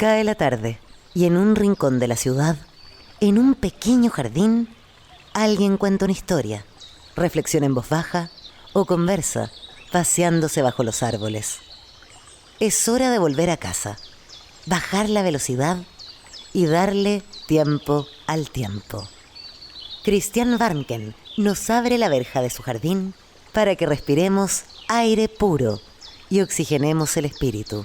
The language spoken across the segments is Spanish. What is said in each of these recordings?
Cae la tarde y en un rincón de la ciudad, en un pequeño jardín, alguien cuenta una historia, reflexiona en voz baja o conversa, paseándose bajo los árboles. Es hora de volver a casa, bajar la velocidad y darle tiempo al tiempo. Christian Warnken nos abre la verja de su jardín para que respiremos aire puro y oxigenemos el espíritu.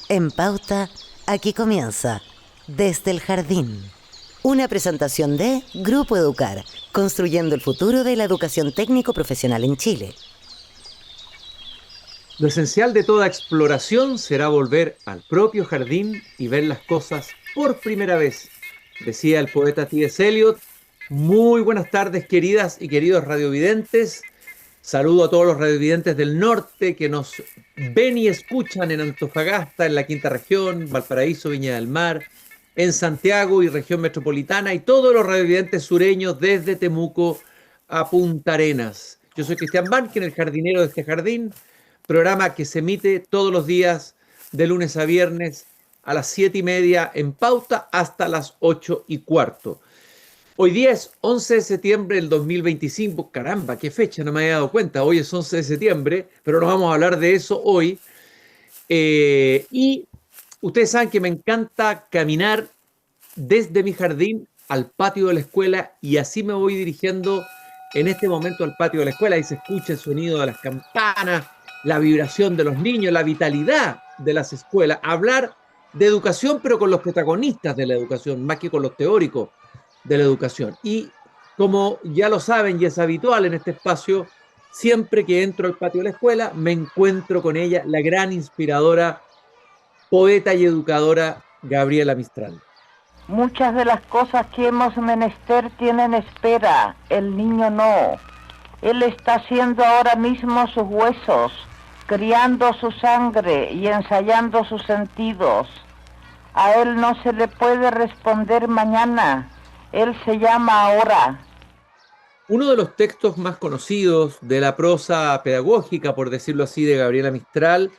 En Pauta, aquí comienza Desde el Jardín. Una presentación de Grupo Educar, construyendo el futuro de la educación técnico-profesional en Chile. Lo esencial de toda exploración será volver al propio jardín y ver las cosas por primera vez, decía el poeta T.S. Eliot. Muy buenas tardes, queridas y queridos radiovidentes. Saludo a todos los radiovidentes del norte que nos ven y escuchan en Antofagasta, en la Quinta Región, Valparaíso, Viña del Mar, en Santiago y región metropolitana, y todos los radiovidentes sureños desde Temuco a Punta Arenas. Yo soy Christian Warnken, el jardinero de este jardín, programa que se emite todos los días de lunes a viernes a las 7:30 en Pauta hasta las 8:15. Hoy día es 11 de septiembre del 2025. Caramba, qué fecha, no me había dado cuenta. Hoy es 11 de septiembre, pero no vamos a hablar de eso hoy. Y ustedes saben que me encanta caminar desde mi jardín al patio de la escuela, y así me voy dirigiendo en este momento al patio de la escuela. Ahí se escucha el sonido de las campanas, la vibración de los niños, la vitalidad de las escuelas. Hablar de educación, pero con los protagonistas de la educación, más que con los teóricos de la educación. Y como ya lo saben y es habitual en este espacio, siempre que entro al patio de la escuela me encuentro con ella, la gran inspiradora, poeta y educadora Gabriela Mistral. Muchas de las cosas que hemos menester tienen espera, el niño no. Él está haciendo ahora mismo sus huesos, criando su sangre y ensayando sus sentidos. A él no se le puede responder mañana. Él se llama ahora. Uno de los textos más conocidos de la prosa pedagógica, por decirlo así, de Gabriela Mistral,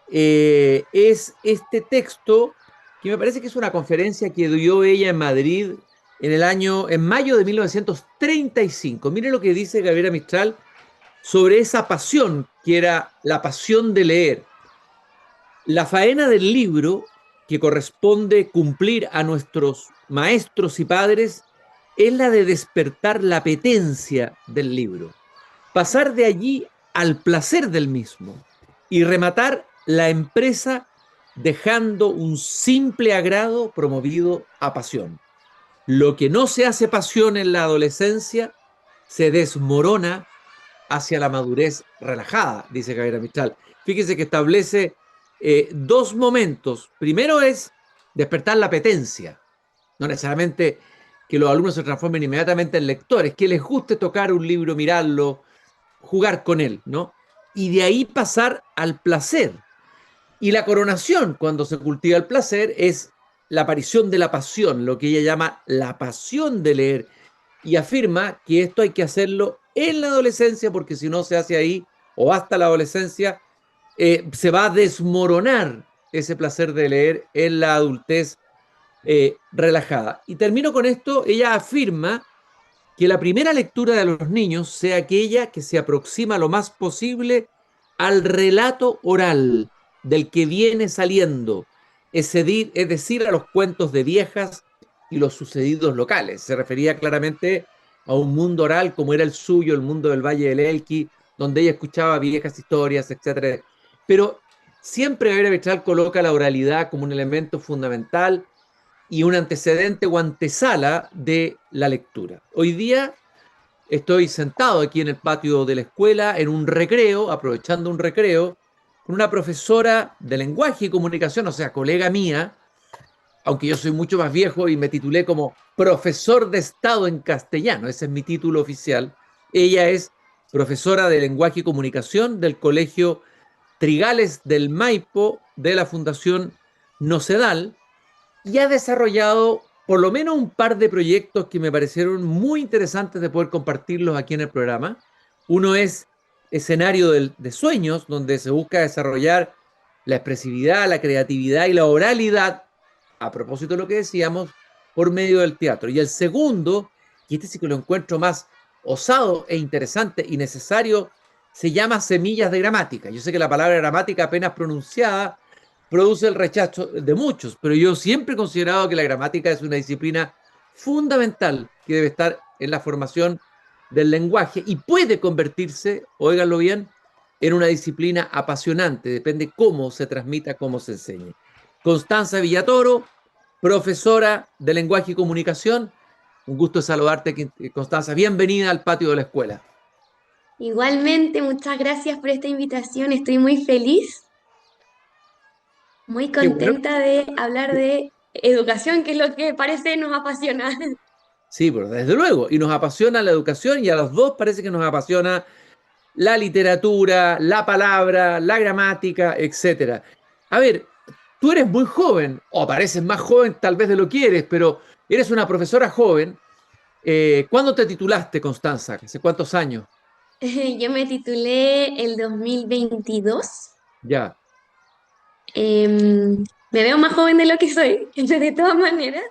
es este texto que me parece que es una conferencia que dio ella en Madrid en mayo de 1935. Mire lo que dice Gabriela Mistral sobre esa pasión que era la pasión de leer. La faena del libro que corresponde cumplir a nuestros maestros y padres es la de despertar la apetencia del libro, pasar de allí al placer del mismo y rematar la empresa dejando un simple agrado promovido a pasión. Lo que no se hace pasión en la adolescencia se desmorona hacia la madurez relajada, dice Gabriela Mistral. Fíjese que establece dos momentos. Primero es despertar la apetencia, no necesariamente que los alumnos se transformen inmediatamente en lectores, que les guste tocar un libro, mirarlo, jugar con él, ¿no? Y de ahí pasar al placer. Y la coronación, cuando se cultiva el placer, es la aparición de la pasión, lo que ella llama la pasión de leer, y afirma que esto hay que hacerlo en la adolescencia, porque si no se hace ahí o hasta la adolescencia, se va a desmoronar ese placer de leer en la adultez relajada. Y termino con esto. Ella afirma que la primera lectura de los niños sea aquella que se aproxima lo más posible al relato oral del que viene saliendo, es decir, a los cuentos de viejas y los sucedidos locales. Se refería claramente a un mundo oral como era el suyo, el mundo del Valle del Elqui, donde ella escuchaba viejas historias, etc. Pero siempre Gabriela Mistral coloca la oralidad como un elemento fundamental y un antecedente o antesala de la lectura. Hoy día estoy sentado aquí en el patio de la escuela, en un recreo, aprovechando un recreo, con una profesora de lenguaje y comunicación, o sea, colega mía, aunque yo soy mucho más viejo y me titulé como profesor de Estado en castellano, ese es mi título oficial. Ella es profesora de lenguaje y comunicación del Colegio Trigales del Maipo de la Fundación Nocedal, y ha desarrollado por lo menos un par de proyectos que me parecieron muy interesantes de poder compartirlos aquí en el programa. Uno es Escenario de Sueños, donde se busca desarrollar la expresividad, la creatividad y la oralidad a propósito de lo que decíamos, por medio del teatro. Y el segundo, y este sí que lo encuentro más osado e interesante y necesario, se llama semillas de gramática. Yo sé que la palabra gramática apenas pronunciada produce el rechazo de muchos, pero yo siempre he considerado que la gramática es una disciplina fundamental que debe estar en la formación del lenguaje y puede convertirse, óiganlo bien, en una disciplina apasionante, depende cómo se transmita, cómo se enseñe. Constanza Villatoro, profesora de lenguaje y comunicación, un gusto saludarte, Constanza, bienvenida al patio de la escuela. Igualmente, muchas gracias por esta invitación. Estoy muy feliz, muy Qué bueno. contenta de hablar de educación, que es lo que parece nos apasiona. Sí, pero desde luego, y nos apasiona la educación y a los dos parece que nos apasiona la literatura, la palabra, la gramática, etcétera. A ver, tú eres muy joven, o pareces más joven tal vez de lo que eres, pero eres una profesora joven. ¿Cuándo te titulaste, Constanza? ¿Hace cuántos años? Yo me titulé el 2022. Ya, Me veo más joven de lo que soy, de todas maneras,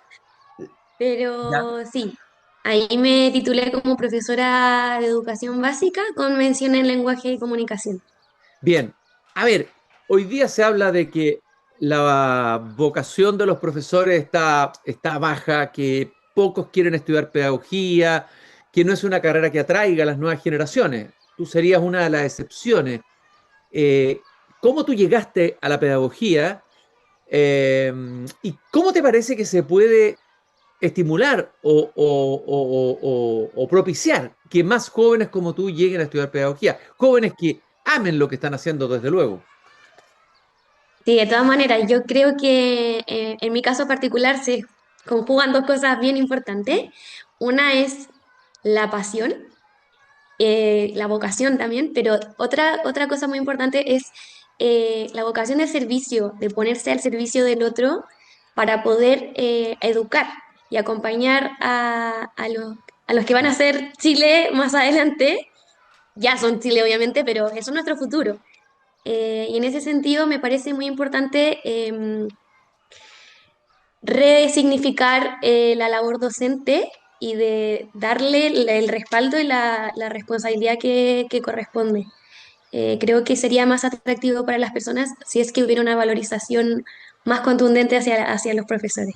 ya. pero sí, ahí me titulé como profesora de educación básica con mención en lenguaje y comunicación. Bien. A ver, hoy día se habla de que la vocación de los profesores está baja, que pocos quieren estudiar pedagogía, que no es una carrera que atraiga a las nuevas generaciones. Tú serías una de las excepciones. Eh, ¿Cómo tú llegaste a la pedagogía? ¿Y cómo te parece que se puede estimular o propiciar que más jóvenes como tú lleguen a estudiar pedagogía? Jóvenes que amen lo que están haciendo, desde luego. Sí, de todas maneras, yo creo que en mi caso particular se conjugan dos cosas bien importantes. Una es la pasión, la vocación también, pero otra cosa muy importante es la vocación de servicio, de ponerse al servicio del otro para poder educar y acompañar a los que van a ser Chile más adelante. Ya son Chile, obviamente, pero eso es nuestro futuro. Y en ese sentido me parece muy importante resignificar la labor docente y de darle el respaldo y la responsabilidad que corresponde. Creo que sería más atractivo para las personas si es que hubiera una valorización más contundente hacia los profesores.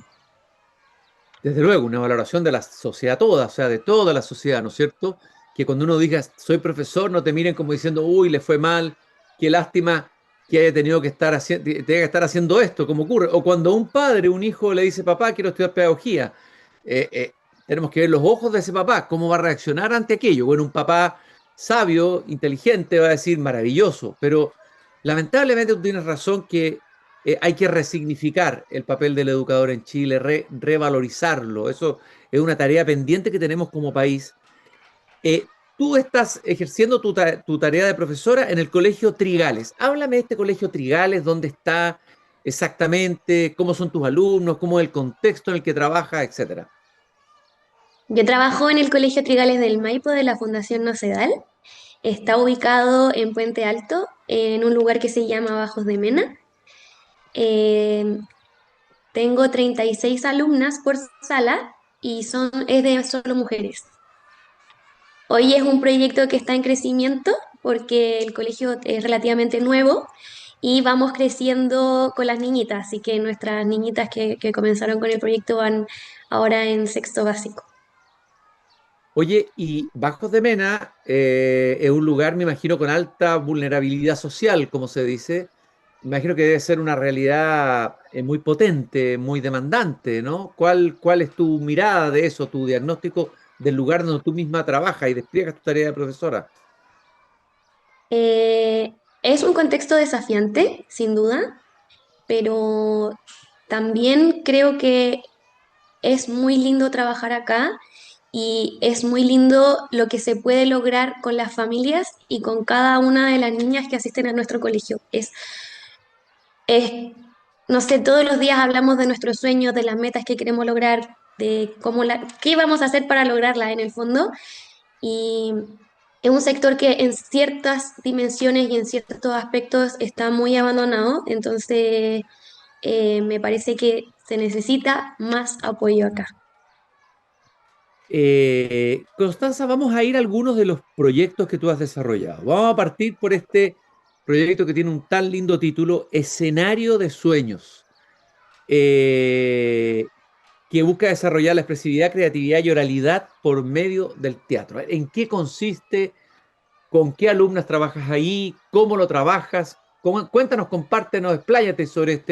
Desde luego, una valoración de la sociedad toda, o sea, de toda la sociedad, ¿no es cierto? Que cuando uno diga soy profesor, no te miren como diciendo, uy, le fue mal, qué lástima que haya tenido que estar, tenga que estar haciendo esto, como ocurre. O cuando un padre, un hijo le dice, papá, quiero estudiar pedagogía, eh, eh, tenemos que ver los ojos de ese papá, cómo va a reaccionar ante aquello. Bueno, un papá sabio, inteligente, va a decir maravilloso, pero lamentablemente tú tienes razón que hay que resignificar el papel del educador en Chile, revalorizarlo. Eso es una tarea pendiente que tenemos como país. Eh, Tú estás ejerciendo tu tarea de profesora en el Colegio Trigales. Háblame de este Colegio Trigales, dónde está exactamente, cómo son tus alumnos, cómo es el contexto en el que trabajas, etcétera. Yo trabajo en el Colegio Trigales del Maipo de la Fundación Nocedal. Está ubicado en Puente Alto, en un lugar que se llama Bajos de Mena. Eh, Tengo 36 alumnas por sala y es de solo mujeres. Hoy es un proyecto que está en crecimiento porque el colegio es relativamente nuevo y vamos creciendo con las niñitas, así que nuestras niñitas que comenzaron con el proyecto van ahora en sexto básico. Oye, y Bajos de Mena es un lugar, me imagino, con alta vulnerabilidad social, como se dice. Me imagino que debe ser una realidad muy potente, muy demandante, ¿no? ¿Cuál es tu mirada de eso, tu diagnóstico del lugar donde tú misma trabajas y despliegas tu tarea de profesora? Es un contexto desafiante, sin duda, pero también creo que es muy lindo trabajar acá y es muy lindo lo que se puede lograr con las familias y con cada una de las niñas que asisten a nuestro colegio. Es, no sé, todos los días hablamos de nuestros sueños, de las metas que queremos lograr, de qué vamos a hacer para lograrla en el fondo. Y es un sector que en ciertas dimensiones y en ciertos aspectos está muy abandonado, entonces me parece que Se necesita más apoyo acá. Constanza, vamos a ir a algunos de los proyectos que tú has desarrollado. Vamos a partir por este proyecto que tiene un tan lindo título, Escenario de Sueños, eh, que busca desarrollar la expresividad, creatividad y oralidad por medio del teatro. ¿En qué consiste? ¿Con qué alumnas trabajas ahí? ¿Cómo lo trabajas? Cuéntanos, compártenos, expláyate sobre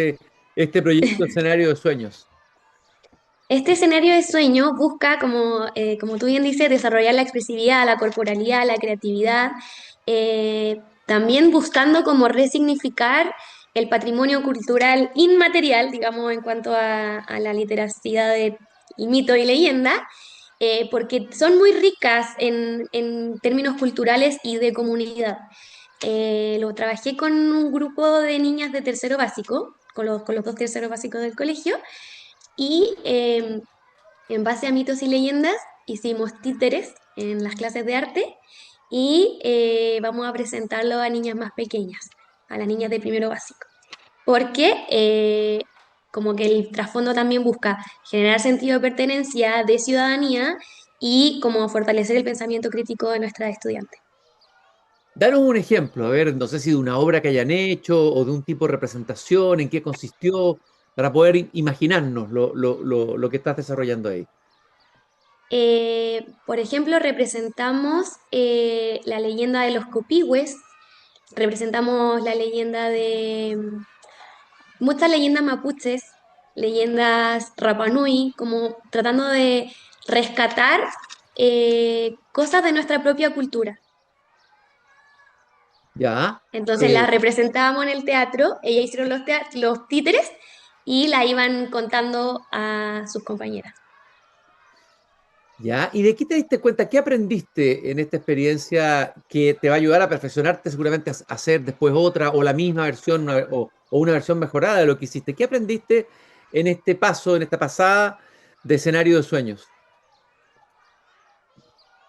este proyecto Escenario de Sueños. Este escenario de sueño busca, como tú bien dices, desarrollar la expresividad, la corporalidad, la creatividad, también buscando como resignificar el patrimonio cultural inmaterial, digamos, en cuanto a la literacidad de mito y leyenda, porque son muy ricas en términos culturales y de comunidad. Lo trabajé con un grupo de niñas de tercero básico, con los dos terceros básicos del colegio, y en base a mitos y leyendas hicimos títeres en las clases de arte y vamos a presentarlo a niñas más pequeñas, a las niñas de primero básico. Porque como que el trasfondo también busca generar sentido de pertenencia, de ciudadanía y como fortalecer el pensamiento crítico de nuestras estudiantes. Danos un ejemplo, a ver, no sé si de una obra que hayan hecho o de un tipo de representación, en qué consistió, para poder imaginarnos lo que estás desarrollando ahí. Por ejemplo, representamos la leyenda de los copihue, representamos la leyenda de muchas leyendas mapuches, leyendas Rapanui, como tratando de rescatar cosas de nuestra propia cultura. Ya, Entonces las representábamos en el teatro, ellas hicieron los títeres y la iban contando a sus compañeras. ya. ¿Y de qué te diste cuenta? ¿Qué aprendiste en esta experiencia que te va a ayudar a perfeccionarte seguramente a hacer después otra o la misma versión o una versión mejorada de lo que hiciste? ¿Qué aprendiste en este paso, en esta pasada de Escenario de Sueños?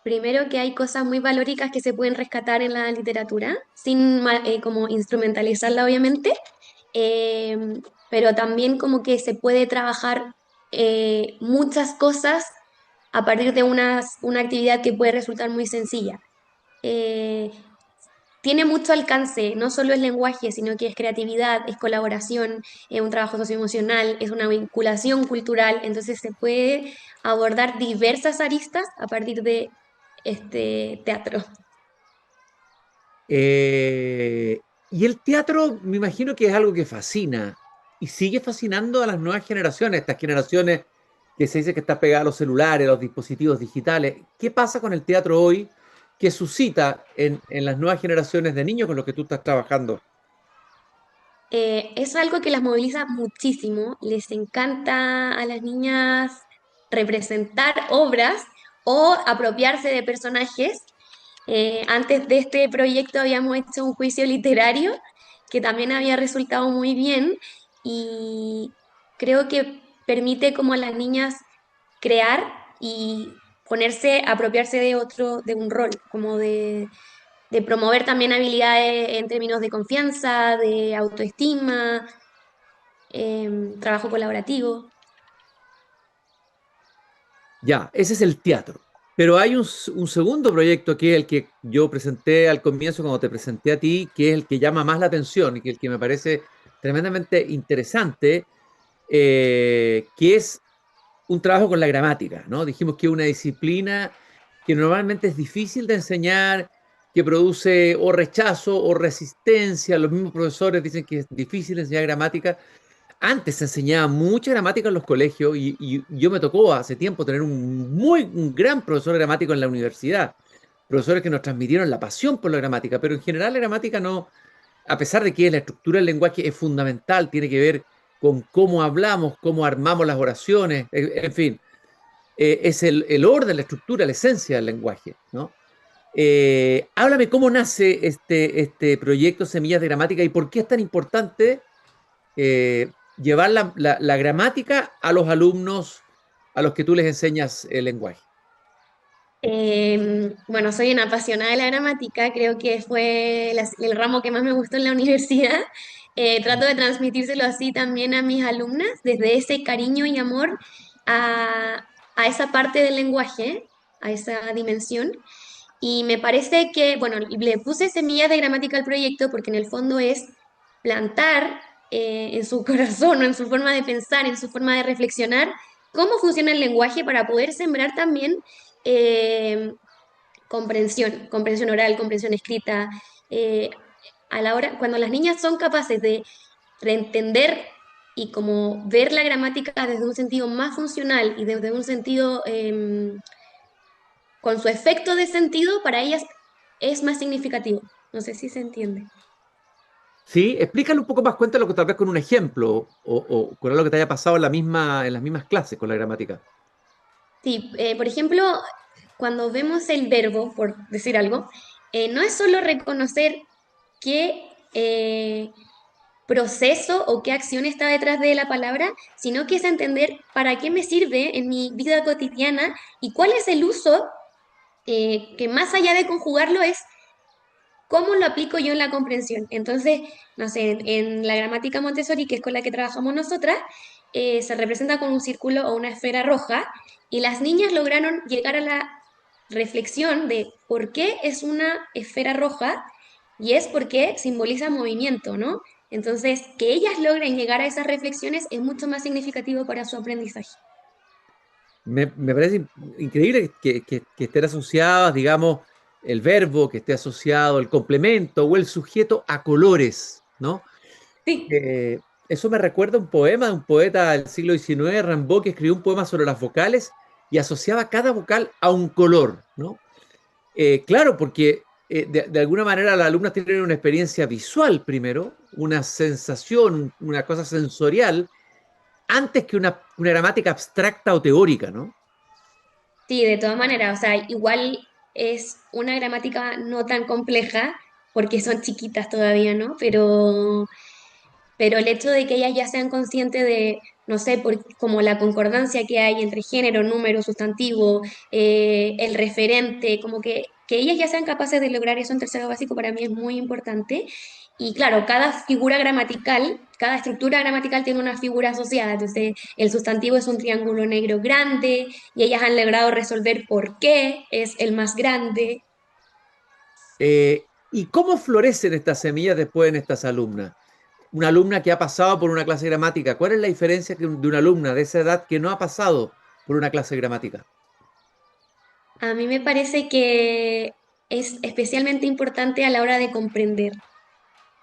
Primero que hay cosas muy valóricas que se pueden rescatar en la literatura, sin como instrumentalizarla obviamente, eh, pero también como que se puede trabajar muchas cosas a partir de una actividad que puede resultar muy sencilla. Eh, Tiene mucho alcance, no solo es lenguaje, sino que es creatividad, es colaboración, es un trabajo socioemocional, es una vinculación cultural, entonces se puede abordar diversas aristas a partir de este teatro. Eh, y el teatro, me imagino que es algo que fascina y sigue fascinando a las nuevas generaciones, estas generaciones que se dice que está pegada a los celulares, a los dispositivos digitales. ¿Qué pasa con el teatro hoy que suscita en las nuevas generaciones de niños con los que tú estás trabajando? Es algo que las moviliza muchísimo, les encanta a las niñas representar obras o apropiarse de personajes. Antes de este proyecto habíamos hecho un juicio literario que también había resultado muy bien y creo que permite como a las niñas crear y apropiarse de de un rol, como de promover también habilidades en términos de confianza, de autoestima, trabajo colaborativo. Ya, ese es el teatro. Pero hay un segundo proyecto que es el que yo presenté al comienzo cuando te presenté a ti, que es el que llama más la atención y que el que me parece tremendamente interesante, que es un trabajo con la gramática, ¿no? Dijimos que es una disciplina que normalmente es difícil de enseñar, que produce o rechazo o resistencia. Los mismos profesores dicen que es difícil enseñar gramática. Antes se enseñaba mucha gramática en los colegios y yo me tocó hace tiempo tener un gran profesor gramático en la universidad, profesores que nos transmitieron la pasión por la gramática, pero en general la gramática no, a pesar de que la estructura del lenguaje es fundamental, tiene que ver con cómo hablamos, cómo armamos las oraciones, en fin, es el orden, la estructura, la esencia del lenguaje, ¿no? Háblame cómo nace este proyecto Semillas de Gramática y por qué es tan importante llevar la gramática a los alumnos a los que tú les enseñas el lenguaje. Bueno, soy una apasionada de la gramática, creo que fue el ramo que más me gustó en la universidad. Trato de transmitírselo así también a mis alumnas, desde ese cariño y amor a esa parte del lenguaje, a esa dimensión. Y me parece que, bueno, le puse semillas de gramática al proyecto porque en el fondo es plantar en su corazón o en su forma de pensar, en su forma de reflexionar, cómo funciona el lenguaje para poder sembrar también eh, comprensión oral, comprensión escrita. eh, a la hora, cuando las niñas son capaces de reentender y como ver la gramática desde un sentido más funcional y desde un sentido con su efecto de sentido, para ellas es más significativo. No sé si se entiende. Sí, explícale un poco más, cuéntalo tal vez con un ejemplo o con algo que te haya pasado en las mismas clases con la gramática. Sí, por ejemplo, cuando vemos el verbo, por decir algo, no es solo reconocer qué proceso o qué acción está detrás de la palabra, sino que es entender para qué me sirve en mi vida cotidiana y cuál es el uso que más allá de conjugarlo es cómo lo aplico yo en la comprensión. Entonces, no sé, en la gramática Montessori, que es con la que trabajamos nosotras, se representa con un círculo o una esfera roja y las niñas lograron llegar a la reflexión de por qué es una esfera roja y es porque simboliza movimiento, ¿no? Entonces, que ellas logren llegar a esas reflexiones es mucho más significativo para su aprendizaje. Me parece increíble que estén asociadas, digamos, el verbo, que esté asociado el complemento o el sujeto a colores, ¿no? Sí. Eh, Eso me recuerda a un poema de un poeta del siglo XIX, Rimbaud, que escribió un poema sobre las vocales y asociaba cada vocal a un color, ¿no? Claro, porque de alguna manera las alumnas tienen una experiencia visual primero, una sensación, una cosa sensorial, antes que una gramática abstracta o teórica, ¿no? Sí, de todas maneras, o sea, igual es una gramática no tan compleja porque son chiquitas todavía, ¿no? Pero el hecho de que ellas ya sean conscientes de, no sé, como la concordancia que hay entre género, número, sustantivo, el referente, como que ellas ya sean capaces de lograr eso en tercero básico para mí es muy importante. Y claro, cada figura gramatical, cada estructura gramatical tiene una figura asociada. Entonces, el sustantivo es un triángulo negro grande y ellas han logrado resolver por qué es el más grande. ¿Y cómo florecen estas semillas después en estas alumnas? Una alumna que ha pasado por una clase de gramática, ¿cuál es la diferencia de una alumna de esa edad que no ha pasado por una clase de gramática? A mí me parece que es especialmente importante a la hora de comprender.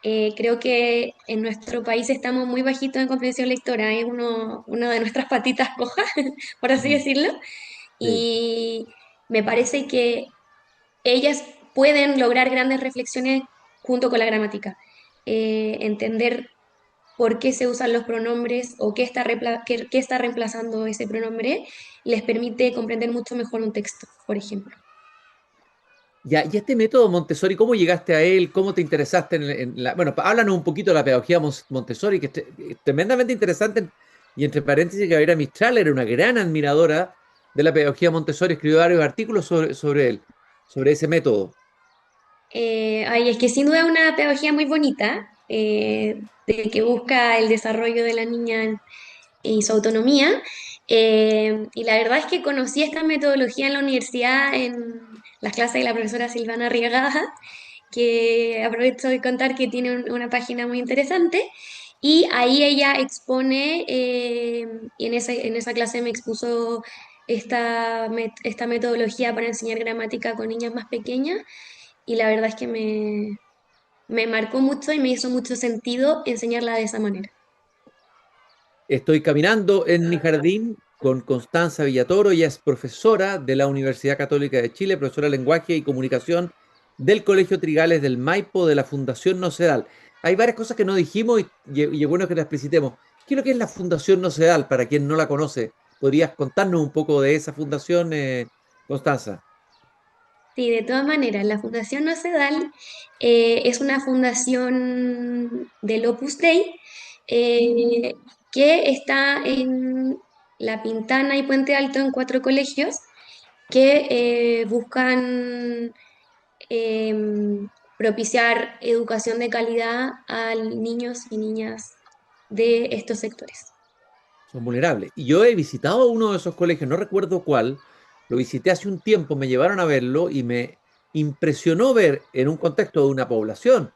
Creo que en nuestro país estamos muy bajitos en comprensión lectora, es uno de nuestras patitas cojas, por así Mm, decirlo, sí. y me parece que ellas pueden lograr grandes reflexiones junto con la gramática. Entender por qué se usan los pronombres o qué está reemplazando ese pronombre les permite comprender mucho mejor un texto, por ejemplo. Ya, y este método Montessori, ¿cómo llegaste a él? ¿Cómo te interesaste en la... Bueno, háblanos un poquito de la pedagogía Montessori, que es tremendamente interesante. Y entre paréntesis, Gabriela Mistral era una gran admiradora de la pedagogía Montessori, escribió varios artículos sobre él, sobre ese método. Ay, es que sin duda es una pedagogía muy bonita, de que busca el desarrollo de la niña y su autonomía. Y la verdad es que conocí esta metodología en la universidad en las clases de la profesora Silvana Arriagada, que aprovecho de contar que tiene una página muy interesante. Y ahí ella expone, y en esa clase me expuso esta metodología para enseñar gramática con niñas más pequeñas. Y la verdad es que me marcó mucho y me hizo mucho sentido enseñarla de esa manera. Estoy caminando en mi jardín con Constanza Villatoro, ella es profesora de la Universidad Católica de Chile, profesora de lenguaje y comunicación del Colegio Trigales del Maipo de la Fundación Nocedal. Hay varias cosas que no dijimos y es bueno que las explicitemos. ¿Qué es lo que es la Fundación Nocedal para quien no la conoce? ¿Podrías contarnos un poco de esa fundación, Constanza? Sí, de todas maneras, la Fundación Nocedal es una fundación del Opus Dei eh, que está en La Pintana y Puente Alto en cuatro colegios que buscan eh, propiciar educación de calidad a niños y niñas de estos sectores. Son vulnerables. Y yo he visitado uno de esos colegios, no recuerdo cuál, lo visité hace un tiempo, me llevaron a verlo y me impresionó ver en un contexto de una población,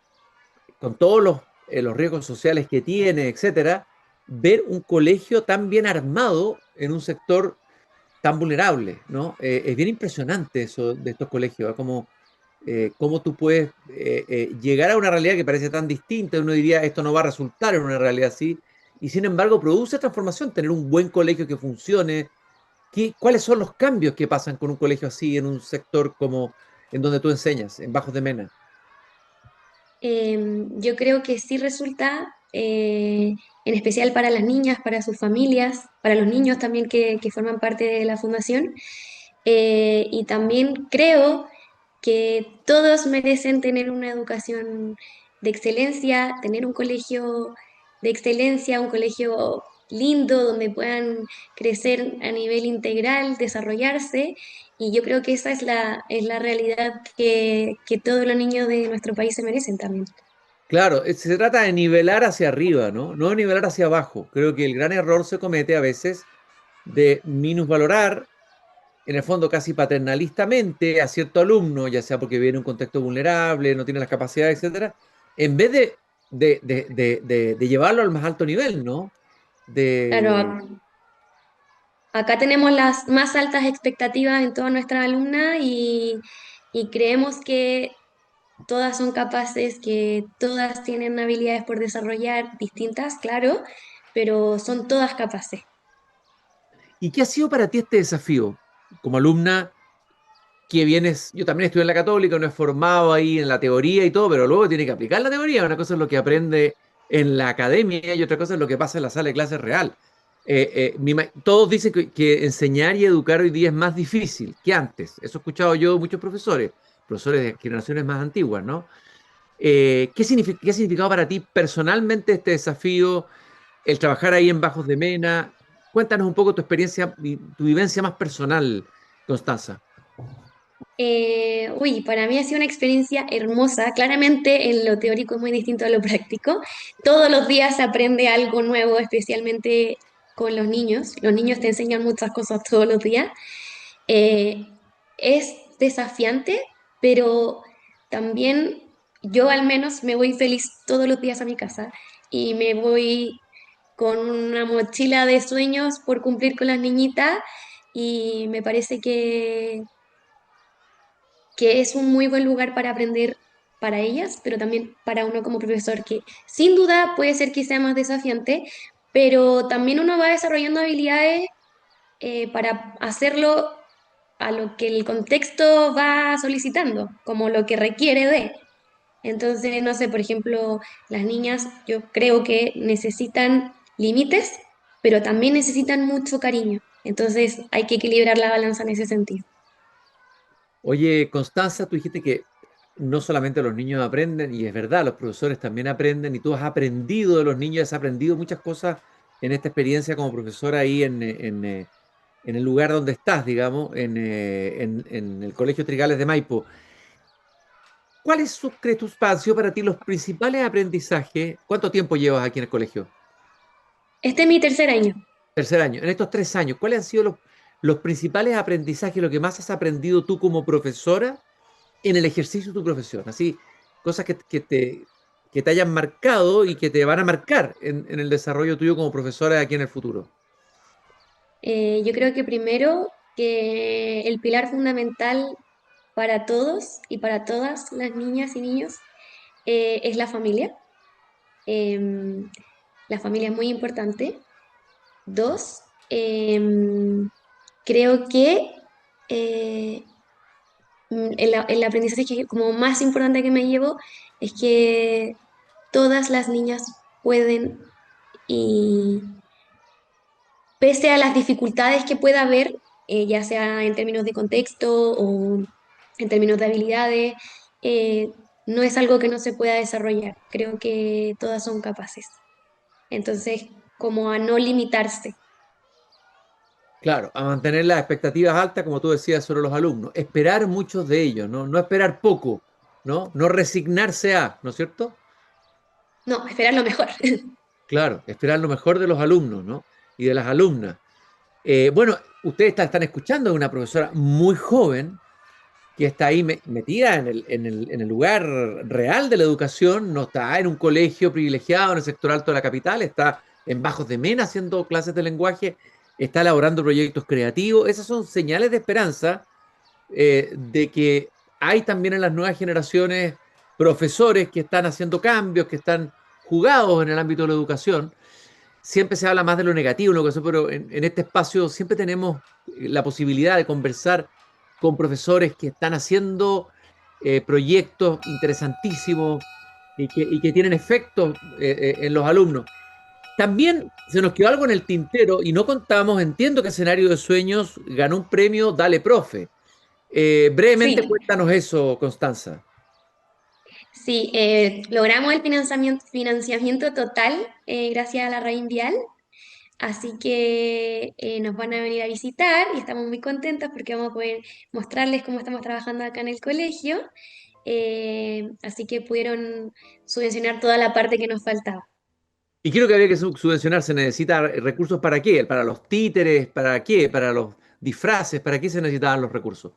con todos los riesgos sociales que tiene, etcétera, ver un colegio tan bien armado en un sector tan vulnerable, ¿no? Es bien impresionante eso de estos colegios, ¿eh? Como, cómo tú puedes llegar a una realidad que parece tan distinta, uno diría, esto no va a resultar en una realidad así, y sin embargo produce transformación, tener un buen colegio que funcione. ¿Cuáles son los cambios que pasan con un colegio así en un sector como en donde tú enseñas, en Bajos de Mena? Yo creo que sí resulta, en especial para las niñas, para sus familias, para los niños también que forman parte de la fundación. Y también creo que todos merecen tener una educación de excelencia, tener un colegio de excelencia, un colegio lindo donde puedan crecer a nivel integral, desarrollarse. Y yo creo que esa es la realidad que todos los niños de nuestro país se merecen también. Claro, se trata de nivelar hacia arriba, ¿no? No de nivelar hacia abajo. Creo que el gran error se comete a veces de minusvalorar, en el fondo casi paternalistamente, a cierto alumno, ya sea porque viene de un contexto vulnerable, no tiene las capacidades, etcétera, en vez de llevarlo al más alto nivel, ¿no? Claro, De, acá tenemos las más altas expectativas en todas nuestras alumnas y creemos que todas son capaces, que todas tienen habilidades por desarrollar, distintas, claro, pero son todas capaces. ¿Y qué ha sido para ti este desafío como alumna que vienes? Yo también estudié en la Católica, no he formado ahí en la teoría y todo, pero luego tiene que aplicar la teoría. Una cosa es lo que aprende en la academia y otra cosa es lo que pasa en la sala de clases real. Todos dicen que enseñar y educar hoy día es más difícil que antes. Eso he escuchado yo de muchos profesores, profesores de generaciones más antiguas, ¿no? ¿Qué ha significado para ti personalmente este desafío, el trabajar ahí en Bajos de Mena? Cuéntanos un poco tu experiencia, tu vivencia más personal, Constanza. Para mí ha sido una experiencia hermosa. Claramente en lo teórico es muy distinto a lo práctico. Todos los días se aprende algo nuevo, especialmente con los niños. Los niños te enseñan muchas cosas todos los días. Eh, es desafiante, pero también yo al menos me voy feliz todos los días a mi casa y me voy con una mochila de sueños por cumplir con las niñitas y me parece que es un muy buen lugar para aprender para ellas, pero también para uno como profesor, que sin duda puede ser que sea más desafiante, pero también uno va desarrollando habilidades para hacerlo a lo que el contexto va solicitando, como lo que requiere de. Entonces, no sé, por ejemplo, las niñas yo creo que necesitan límites, pero también necesitan mucho cariño. Entonces, hay que equilibrar la balanza en ese sentido. Oye, Constanza, tú dijiste que no solamente los niños aprenden, y es verdad, los profesores también aprenden, y tú has aprendido de los niños, has aprendido muchas cosas en esta experiencia como profesora ahí en el lugar donde estás, digamos, en el Colegio Trigales de Maipo. ¿Crees tú, han sido para ti los principales aprendizajes? ¿Cuánto tiempo llevas aquí en el colegio? Este es mi tercer año. Tercer año. En estos 3 años, ¿cuáles han sido los principales aprendizajes, lo que más has aprendido tú como profesora en el ejercicio de tu profesión? Así, cosas que te hayan marcado y que te van a marcar en el desarrollo tuyo como profesora aquí en el futuro. Yo creo que primero que el pilar fundamental para todos y para todas las niñas y niños es la familia. Em, la familia es muy importante. Dos, creo que eh, el aprendizaje que como más importante que me llevo es que todas las niñas pueden y pese a las dificultades que pueda haber, ya sea en términos de contexto o en términos de habilidades, eh, no es algo que no se pueda desarrollar. Creo que todas son capaces. Entonces, como a no limitarse. Claro, a mantener las expectativas altas, como tú decías, sobre los alumnos. Esperar muchos de ellos, ¿no? No esperar poco, ¿no? No resignarse a, ¿no es cierto? No, esperar lo mejor. Claro, esperar lo mejor de los alumnos, ¿no? Y de las alumnas. Bueno, ustedes están escuchando a una profesora muy joven que está ahí metida en el lugar real de la educación, no está en un colegio privilegiado en el sector alto de la capital, está en Bajos de Mena haciendo clases de lenguaje, está elaborando proyectos creativos. Esas son señales de esperanza, de que hay también en las nuevas generaciones profesores que están haciendo cambios, que están jugados en el ámbito de la educación. Siempre se habla más de lo negativo, pero en este espacio siempre tenemos la posibilidad de conversar con profesores que están haciendo proyectos interesantísimos y que tienen efectos en los alumnos. También se nos quedó algo en el tintero y no contamos, entiendo que Escenario de Sueños ganó un premio Dale Profe. Brevemente Sí, cuéntanos eso, Constanza. sí, logramos el financiamiento total gracias a la Red Vial. Así que nos van a venir a visitar y estamos muy contentos porque vamos a poder mostrarles cómo estamos trabajando acá en el colegio. Así que pudieron subvencionar toda la parte que nos faltaba. Y creo que habría que subvencionar, se necesita recursos para qué, para los títeres, para qué, para los disfraces, para qué se necesitaban los recursos.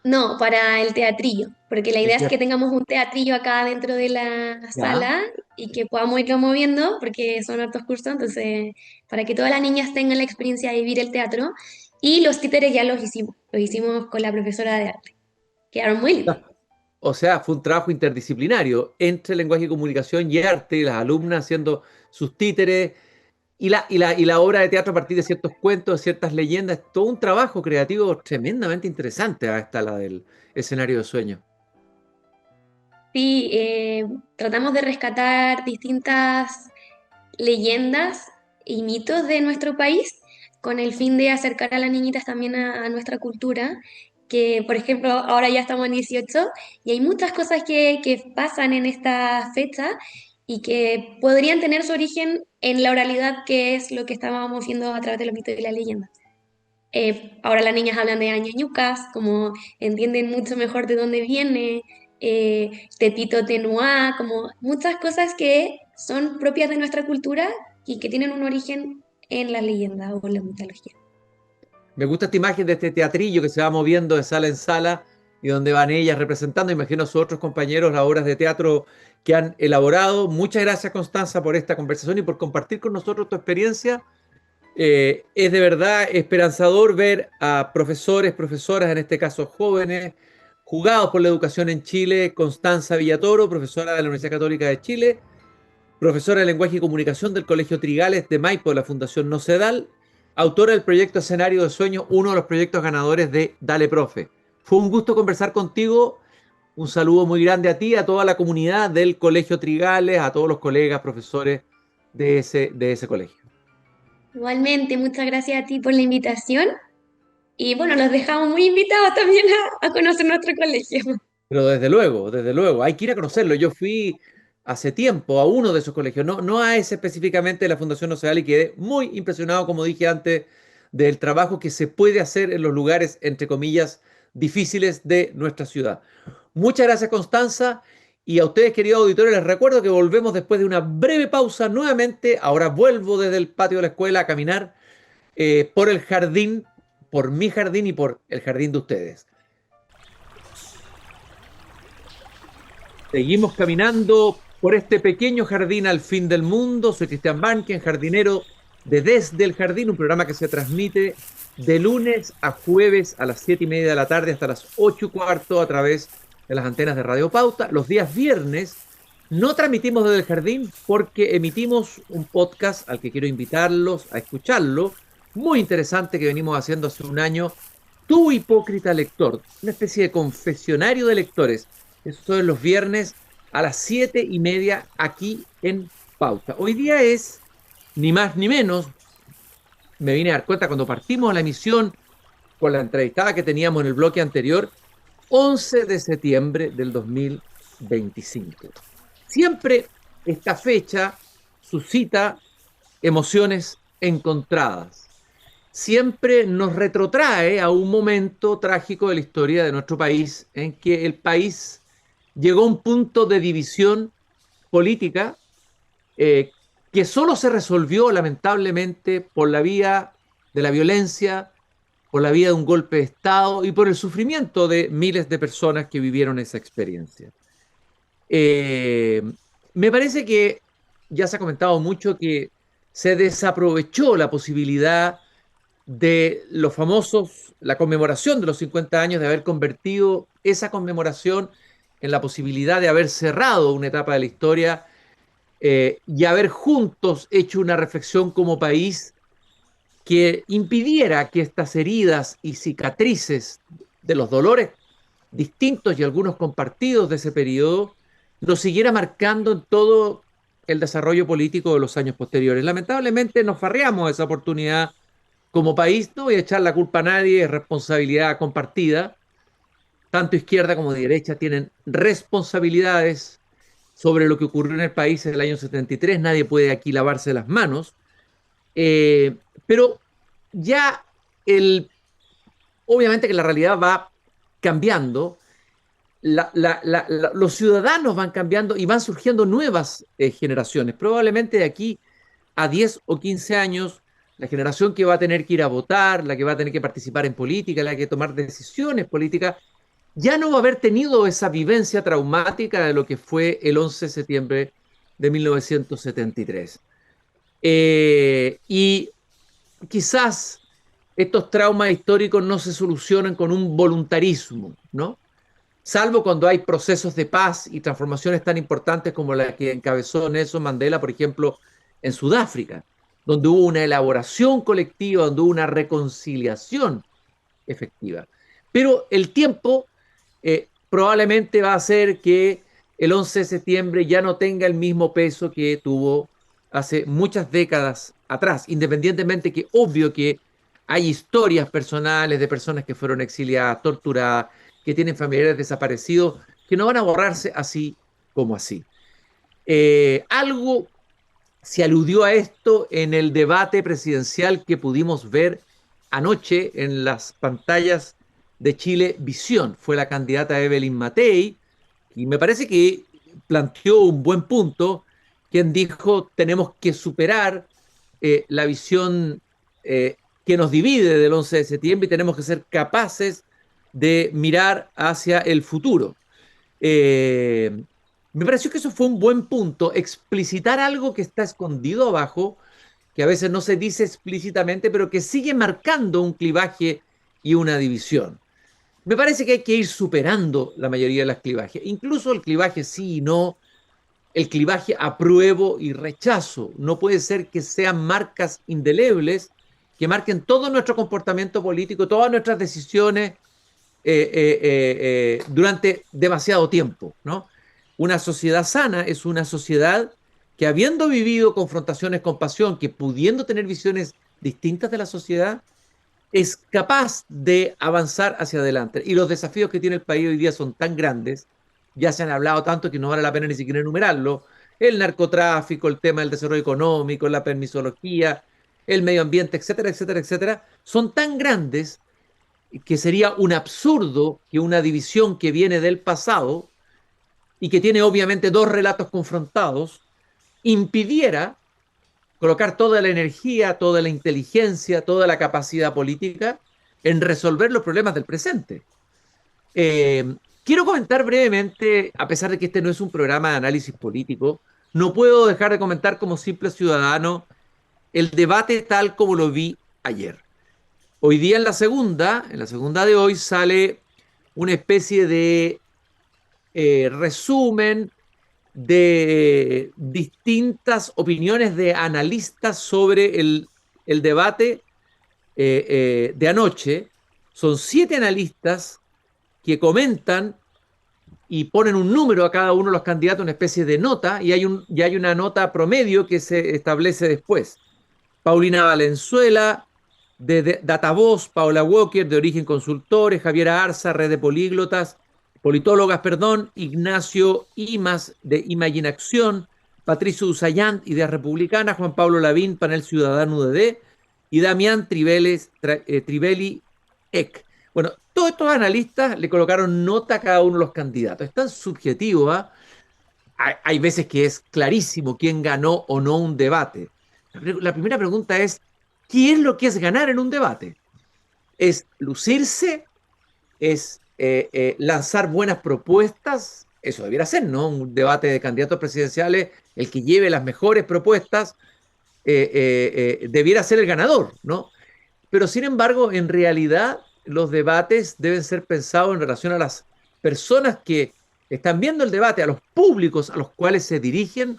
No, para el teatrillo, porque la El idea es que teatro. tengamos un teatrillo acá dentro de la Ya. sala y que podamos irlo moviendo, porque son hartos cursos, entonces, para que todas las niñas tengan la experiencia de vivir el teatro. Y los títeres ya los hicimos con la profesora de arte. Quedaron muy lindos. O sea, fue un trabajo interdisciplinario entre lenguaje y comunicación y arte, y las alumnas haciendo sus títeres, y la obra de teatro a partir de ciertos cuentos, de ciertas leyendas. Es todo un trabajo creativo tremendamente interesante. Hasta la del Escenario de Sueños. Sí, tratamos de rescatar distintas leyendas y mitos de nuestro país con el fin de acercar a las niñitas también a nuestra cultura, que por ejemplo ahora ya estamos en 18 y hay muchas cosas que pasan en esta fecha y que podrían tener su origen en la oralidad, que es lo que estábamos viendo a través de los mitos y las leyendas. Ahora las niñas hablan de añañucas, como entienden mucho mejor de dónde viene, tetito tenuá, como muchas cosas que son propias de nuestra cultura y que tienen un origen en la leyenda o en la mitología. Me gusta esta imagen de este teatrillo que se va moviendo de sala en sala y donde van ellas representando, imagino a sus otros compañeros, las obras de teatro que han elaborado. Muchas gracias, Constanza, por esta conversación y por compartir con nosotros tu experiencia. Es de verdad esperanzador ver a profesores, profesoras, en este caso jóvenes, jugados por la educación en Chile. Constanza Villatoro, profesora de la Universidad Católica de Chile, profesora de Lenguaje y Comunicación del Colegio Trigales de Maipo de la Fundación Nocedal, autora del proyecto Escenario de Sueños, uno de los proyectos ganadores de Dale Profe. Fue un gusto conversar contigo. Un saludo muy grande a ti, a toda la comunidad del Colegio Trigales, a todos los colegas, profesores de ese colegio. Igualmente, muchas gracias a ti por la invitación y bueno, los dejamos muy invitados también a conocer nuestro colegio. Pero desde luego, hay que ir a conocerlo. Yo fui hace tiempo a uno de esos colegios, no a ese específicamente de la Fundación Oceal, y quedé muy impresionado, como dije antes, del trabajo que se puede hacer en los lugares, entre comillas, difíciles de nuestra ciudad. Muchas gracias, Constanza, y a ustedes, queridos auditores, les recuerdo que volvemos después de una breve pausa nuevamente. Ahora vuelvo desde el patio de la escuela a caminar por el jardín, por mi jardín y por el jardín de ustedes. Seguimos caminando por este pequeño jardín al fin del mundo. Soy Cristian Banken, jardinero de Desde el Jardín, un programa que se transmite de lunes a jueves a las 7:30 de la tarde hasta las 8:15 a través de las antenas de Radio Pauta. Los días viernes no transmitimos desde el jardín porque emitimos un podcast al que quiero invitarlos a escucharlo, muy interesante, que venimos haciendo hace un año. Tu hipócrita lector, una especie de confesionario de lectores. Eso es los viernes a las 7:30 aquí en Pauta. Hoy día es, ni más ni menos, me vine a dar cuenta cuando partimos la emisión con la entrevistada que teníamos en el bloque anterior, 11 de septiembre del 2025. Siempre esta fecha suscita emociones encontradas. Siempre nos retrotrae a un momento trágico de la historia de nuestro país, en que el país llegó a un punto de división política que solo se resolvió lamentablemente por la vía de la violencia, por la vía de un golpe de Estado y por el sufrimiento de miles de personas que vivieron esa experiencia. Eh, Me parece que ya se ha comentado mucho que se desaprovechó la posibilidad de los famosos, la conmemoración de los 50 años, de haber convertido esa conmemoración en la posibilidad de haber cerrado una etapa de la historia y haber juntos hecho una reflexión como país que impidiera que estas heridas y cicatrices de los dolores distintos y algunos compartidos de ese periodo nos siguiera marcando en todo el desarrollo político de los años posteriores. Lamentablemente nos farreamos esa oportunidad como país. No voy a echar la culpa a nadie, es responsabilidad compartida. Tanto izquierda como derecha tienen responsabilidades sobre lo que ocurrió en el país en el año 73. Nadie puede aquí lavarse las manos. Pero ya obviamente que la realidad va cambiando, los ciudadanos van cambiando y van surgiendo nuevas generaciones. Probablemente de aquí a 10 o 15 años, la generación que va a tener que ir a votar, la que va a tener que participar en política, la que tomar decisiones políticas, ya no va a haber tenido esa vivencia traumática de lo que fue el 11 de septiembre de 1973. Y quizás estos traumas históricos no se solucionan con un voluntarismo, ¿no? Salvo cuando hay procesos de paz y transformaciones tan importantes como la que encabezó Nelson Mandela, por ejemplo, en Sudáfrica, donde hubo una elaboración colectiva, donde hubo una reconciliación efectiva. Pero el tiempo probablemente va a hacer que el 11 de septiembre ya no tenga el mismo peso que tuvo hace muchas décadas atrás, independientemente que obvio que hay historias personales de personas que fueron exiliadas, torturadas, que tienen familiares desaparecidos, que no van a borrarse así como así. Algo se aludió a esto en el debate presidencial que pudimos ver anoche en las pantallas de Chilevisión. Fue la candidata Evelyn Matei, y me parece que planteó un buen punto, quien dijo tenemos que superar la visión que nos divide del 11 de septiembre y tenemos que ser capaces de mirar hacia el futuro. Eh, Me pareció que eso fue un buen punto, explicitar algo que está escondido abajo, que a veces no se dice explícitamente, pero que sigue marcando un clivaje y una división. Me parece que hay que ir superando la mayoría de los clivajes, incluso el clivaje sí y no, el clivaje apruebo y rechazo. No puede ser que sean marcas indelebles que marquen todo nuestro comportamiento político, todas nuestras decisiones durante demasiado tiempo, ¿no? Una sociedad sana es una sociedad que, habiendo vivido confrontaciones con pasión, que pudiendo tener visiones distintas de la sociedad, es capaz de avanzar hacia adelante. Y los desafíos que tiene el país hoy día son tan grandes, ya se han hablado tanto que no vale la pena ni siquiera enumerarlo: el narcotráfico, el tema del desarrollo económico, la permisología, el medio ambiente, etcétera, etcétera, etcétera, son tan grandes que sería un absurdo que una división que viene del pasado y que tiene obviamente dos relatos confrontados impidiera colocar toda la energía, toda la inteligencia, toda la capacidad política en resolver los problemas del presente. Quiero comentar brevemente, a pesar de que este no es un programa de análisis político, no puedo dejar de comentar como simple ciudadano el debate tal como lo vi ayer. Hoy día en la segunda de hoy, sale una especie de resumen de distintas opiniones de analistas sobre el debate de anoche. Son 7 analistas que comentan y ponen un número a cada uno de los candidatos, una especie de nota, y hay una nota promedio que se establece después. Paulina Valenzuela, de Datavoz; Paula Walker, de Origen Consultores; Javiera Arza, Red de Políglotas, Politólogas, perdón; Ignacio Imas, de Imaginación; Patricio Usayant, Ideas Republicanas; Juan Pablo Lavín, Panel Ciudadano UDD; y Damián Trivelli Eck. Bueno, Todos estos analistas le colocaron nota a cada uno de los candidatos. Es tan subjetivo, ¿ah? Hay veces que es clarísimo quién ganó o no un debate. La primera pregunta es, ¿qué es lo que es ganar en un debate? ¿Es lucirse? ¿Es lanzar buenas propuestas? Eso debiera ser, ¿no? Un debate de candidatos presidenciales, el que lleve las mejores propuestas, debiera ser el ganador, ¿no? Pero sin embargo, en realidad, los debates deben ser pensados en relación a las personas que están viendo el debate, a los públicos a los cuales se dirigen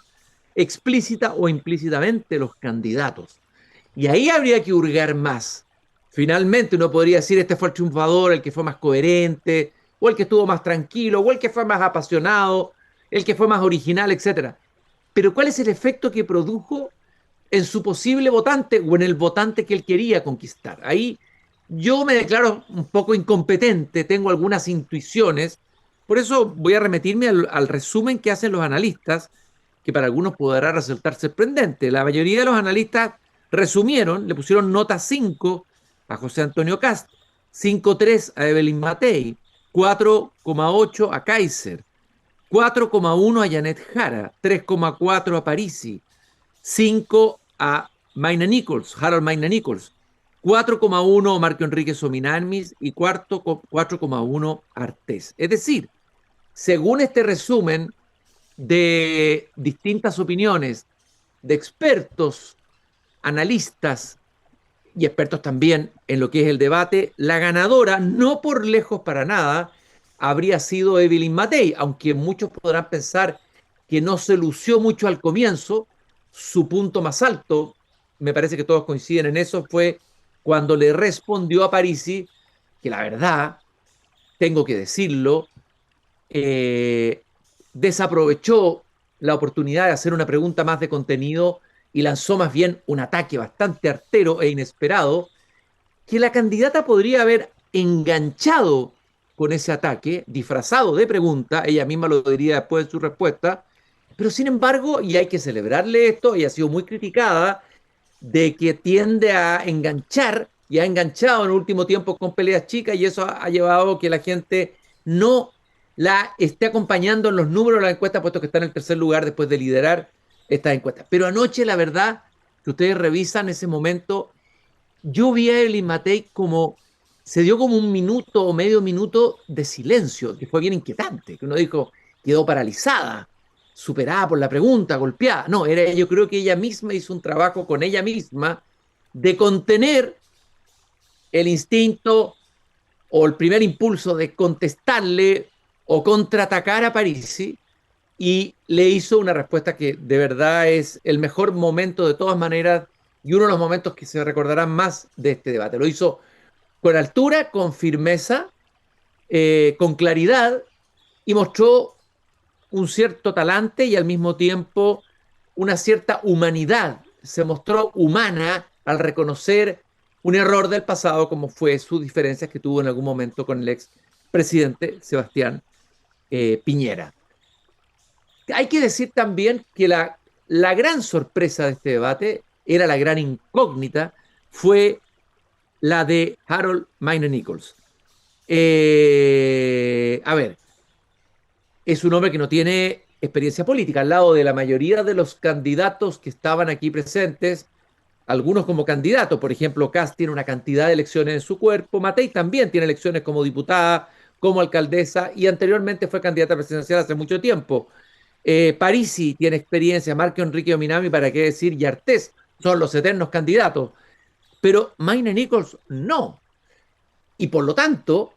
explícita o implícitamente los candidatos. Y ahí habría que hurgar más. Finalmente uno podría decir, este fue el triunfador, el que fue más coherente, o el que estuvo más tranquilo, o el que fue más apasionado, el que fue más original, etcétera. Pero ¿cuál es el efecto que produjo en su posible votante o en el votante que él quería conquistar? Ahí yo me declaro un poco incompetente, tengo algunas intuiciones, por eso voy a remitirme al resumen que hacen los analistas, que para algunos podrá resultar sorprendente. La mayoría de los analistas resumieron, le pusieron nota 5 a José Antonio Kast, 5,3 a Evelyn Matei, 4,8 a Kaiser, 4,1 a Janet Jara, 3,4 a Parisi, 5 a Maina Nichols, Harold Maina Nichols, 4,1 Marco Enrique Sominamis y 4,1 Artés. Es decir, según este resumen de distintas opiniones de expertos, analistas y expertos también en lo que es el debate, la ganadora, no por lejos para nada, habría sido Evelyn Matei, aunque muchos podrán pensar que no se lució mucho al comienzo. Su punto más alto, me parece que todos coinciden en eso, fue cuando le respondió a Parisi, que la verdad, tengo que decirlo, desaprovechó la oportunidad de hacer una pregunta más de contenido y lanzó más bien un ataque bastante artero e inesperado, que la candidata podría haber enganchado con ese ataque, disfrazado de pregunta, ella misma lo diría después de su respuesta, pero sin embargo, y hay que celebrarle esto, ella ha sido muy criticada de que tiende a enganchar y ha enganchado en el último tiempo con peleas chicas y eso ha llevado a que la gente no la esté acompañando en los números de la encuesta, puesto que está en el tercer lugar después de liderar esta encuesta. Pero anoche, la verdad, que ustedes revisan ese momento, yo vi a Evelyn Matei como, se dio como un minuto o medio minuto de silencio, que fue bien inquietante, que uno dijo, quedó paralizada, superada por la pregunta, golpeada. No, yo creo que ella misma hizo un trabajo con ella misma de contener el instinto o el primer impulso de contestarle o contraatacar a Parisi, y le hizo una respuesta que de verdad es el mejor momento de todas maneras y uno de los momentos que se recordarán más de este debate. Lo hizo con altura, con firmeza, con claridad, y mostró un cierto talante y al mismo tiempo una cierta humanidad. Se mostró humana al reconocer un error del pasado, como fue sus diferencias que tuvo en algún momento con el ex presidente Sebastián Piñera. Hay que decir también que la gran sorpresa de este debate, era la gran incógnita, fue la de Harold Maina Nichols. A ver, es un hombre que no tiene experiencia política, al lado de la mayoría de los candidatos que estaban aquí presentes, algunos como candidatos. Por ejemplo, Kast tiene una cantidad de elecciones en su cuerpo, Matei también tiene elecciones como diputada, como alcaldesa, y anteriormente fue candidata presidencial hace mucho tiempo. Parisi tiene experiencia, Marco Enrique Ominami, para qué decir, y Artés son los eternos candidatos, pero Maina Nichols no. Y por lo tanto,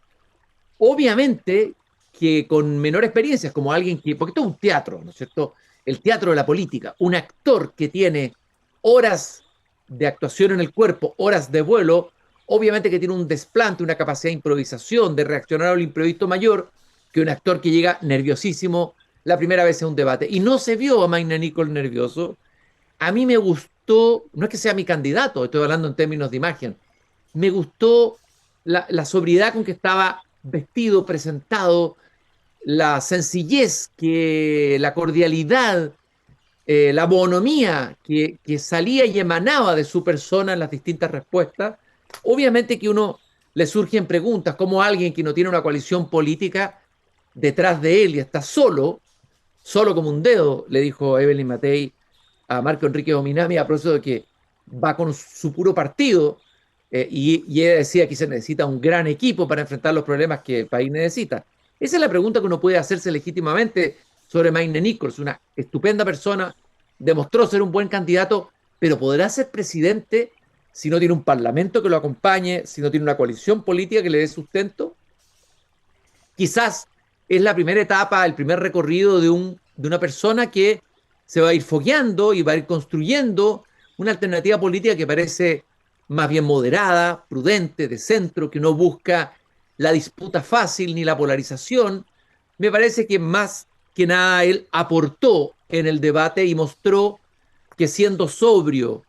obviamente que con menor experiencia, como alguien que, porque esto es un teatro, ¿no es cierto? El teatro de la política, un actor que tiene horas de actuación en el cuerpo, horas de vuelo, obviamente que tiene un desplante, una capacidad de improvisación, de reaccionar al imprevisto mayor que un actor que llega nerviosísimo la primera vez a un debate. Y no se vio a Maina Nichols nervioso. A mí me gustó, no es que sea mi candidato, estoy hablando en términos de imagen, me gustó la sobriedad con que estaba vestido, presentado, la sencillez, la cordialidad, la bonomía que salía y emanaba de su persona en las distintas respuestas. Obviamente que uno le surgen preguntas, como alguien que no tiene una coalición política detrás de él y está solo como un dedo, le dijo Evelyn Matei a Marco Enrique Ominami a propósito de que va con su puro partido, y ella decía que se necesita un gran equipo para enfrentar los problemas que el país necesita. Esa es la pregunta que uno puede hacerse legítimamente sobre Magne Nichols, una estupenda persona, demostró ser un buen candidato, pero ¿podrá ser presidente si no tiene un parlamento que lo acompañe, si no tiene una coalición política que le dé sustento? Quizás es la primera etapa, el primer recorrido de una persona que se va a ir fogueando y va a ir construyendo una alternativa política que parece más bien moderada, prudente, de centro, que no busca la disputa fácil ni la polarización. Me parece que más que nada él aportó en el debate y mostró que siendo sobrio,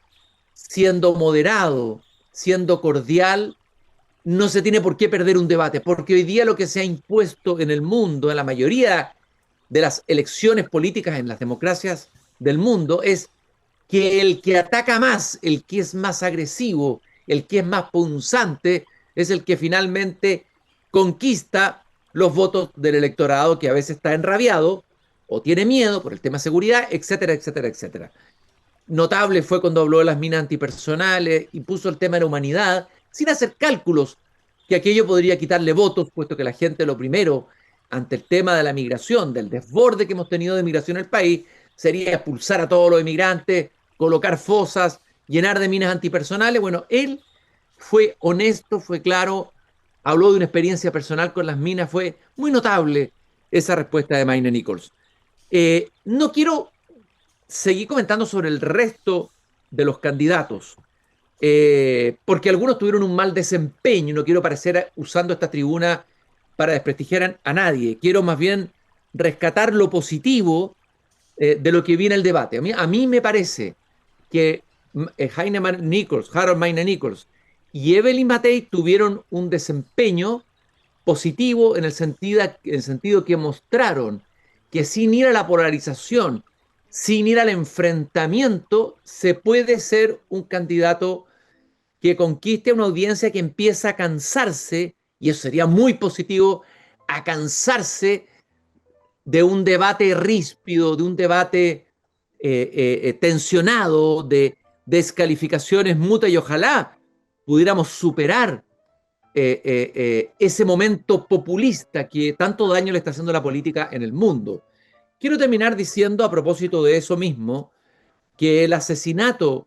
siendo moderado, siendo cordial, no se tiene por qué perder un debate, porque hoy día lo que se ha impuesto en el mundo, en la mayoría de las elecciones políticas en las democracias del mundo, es que el que ataca más, el que es más agresivo, el que es más punzante, es el que finalmente conquista los votos del electorado, que a veces está enrabiado o tiene miedo por el tema de seguridad, etcétera, etcétera, etcétera. Notable fue cuando habló de las minas antipersonales y puso el tema de la humanidad, sin hacer cálculos, que aquello podría quitarle votos, puesto que la gente lo primero, ante el tema de la migración, del desborde que hemos tenido de migración en el país, sería expulsar a todos los inmigrantes, colocar fosas, llenar de minas antipersonales. Bueno, él fue honesto, fue claro, habló de una experiencia personal con las minas, fue muy notable esa respuesta de Magne Nichols. No quiero seguir comentando sobre el resto de los candidatos, porque algunos tuvieron un mal desempeño. No quiero parecer usando esta tribuna para desprestigiar a nadie. Quiero más bien rescatar lo positivo de lo que viene el debate. A mí me parece que Harold Magne Nichols y Evelyn Matei tuvieron un desempeño positivo en el sentido que mostraron que sin ir a la polarización, sin ir al enfrentamiento, se puede ser un candidato que conquiste una audiencia que empieza a cansarse, y eso sería muy positivo, a cansarse de un debate ríspido, de un debate tensionado, de descalificaciones mutuas, y ojalá pudiéramos superar ese momento populista que tanto daño le está haciendo la política en el mundo. Quiero terminar diciendo, a propósito de eso mismo, que el asesinato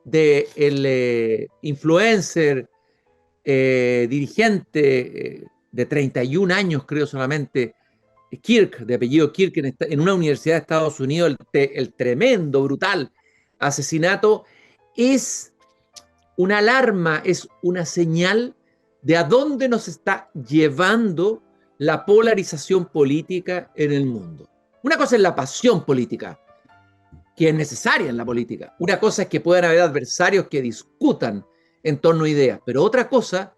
del influencer, dirigente de 31 años, creo solamente, Kirk, de apellido Kirk, en una universidad de Estados Unidos, el tremendo, brutal asesinato, es una alarma, es una señal de a dónde nos está llevando la polarización política en el mundo. Una cosa es la pasión política, que es necesaria en la política. Una cosa es que puedan haber adversarios que discutan en torno a ideas, pero otra cosa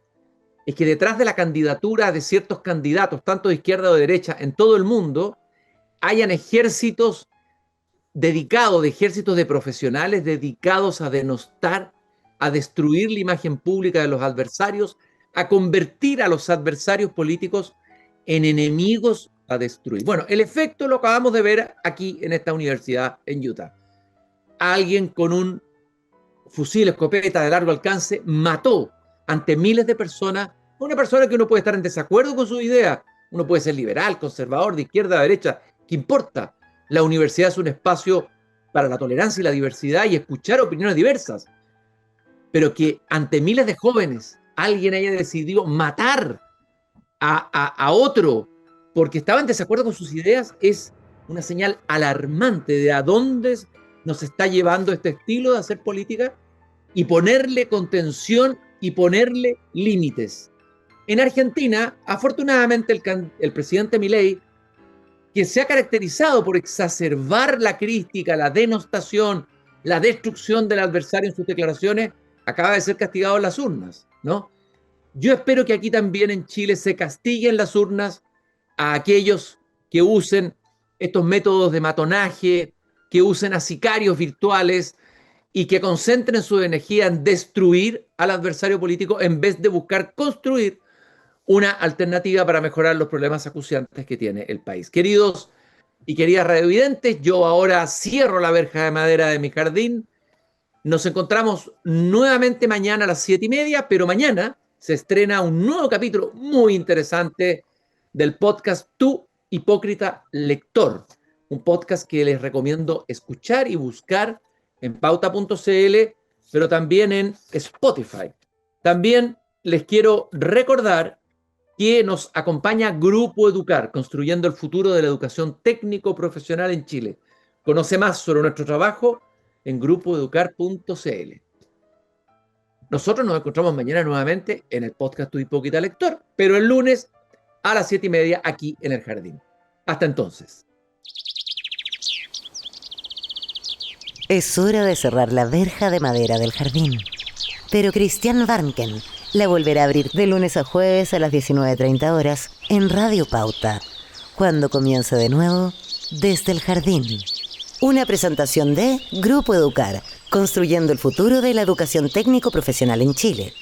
es que detrás de la candidatura de ciertos candidatos, tanto de izquierda o de derecha, en todo el mundo, hayan ejércitos dedicados, ejércitos de profesionales dedicados a denostar, a destruir la imagen pública de los adversarios, a convertir a los adversarios políticos en enemigos a destruir. Bueno, el efecto lo acabamos de ver aquí en esta universidad en Utah. Alguien con un fusil, escopeta de largo alcance mató ante miles de personas, una persona que uno puede estar en desacuerdo con su idea, uno puede ser liberal, conservador, de izquierda, de derecha, ¿qué importa? La universidad es un espacio para la tolerancia y la diversidad y escuchar opiniones diversas, pero que ante miles de jóvenes alguien haya decidido matar a otro porque estaba en desacuerdo con sus ideas es una señal alarmante de a dónde nos está llevando este estilo de hacer política, y ponerle contención y ponerle límites. En Argentina, afortunadamente, el presidente Milei, que se ha caracterizado por exacerbar la crítica, la denostación, la destrucción del adversario en sus declaraciones, acaba de ser castigado en las urnas, ¿no? Yo espero que aquí también en Chile se castiguen las urnas a aquellos que usen estos métodos de matonaje, que usen a sicarios virtuales, y que concentren su energía en destruir al adversario político en vez de buscar construir una alternativa para mejorar los problemas acuciantes que tiene el país. Queridos y queridas radiovidentes, yo ahora cierro la verja de madera de mi jardín. Nos encontramos nuevamente mañana a las 7:30, pero mañana se estrena un nuevo capítulo muy interesante del podcast Tu Hipócrita Lector, un podcast que les recomiendo escuchar y buscar en pauta.cl, pero también en Spotify. También les quiero recordar que nos acompaña Grupo Educar, construyendo el futuro de la educación técnico-profesional en Chile. Conoce más sobre nuestro trabajo en grupoeducar.cl. Nosotros nos encontramos mañana nuevamente en el podcast Tu Hipócrita Lector, pero el lunes a las 7:30 aquí en el jardín. Hasta entonces. Es hora de cerrar la verja de madera del jardín. Pero Cristian Warnken la volverá a abrir de lunes a jueves a las 19:30 horas en Radio Pauta, cuando comience de nuevo Desde el Jardín. Una presentación de Grupo Educar, construyendo el futuro de la educación técnico-profesional en Chile.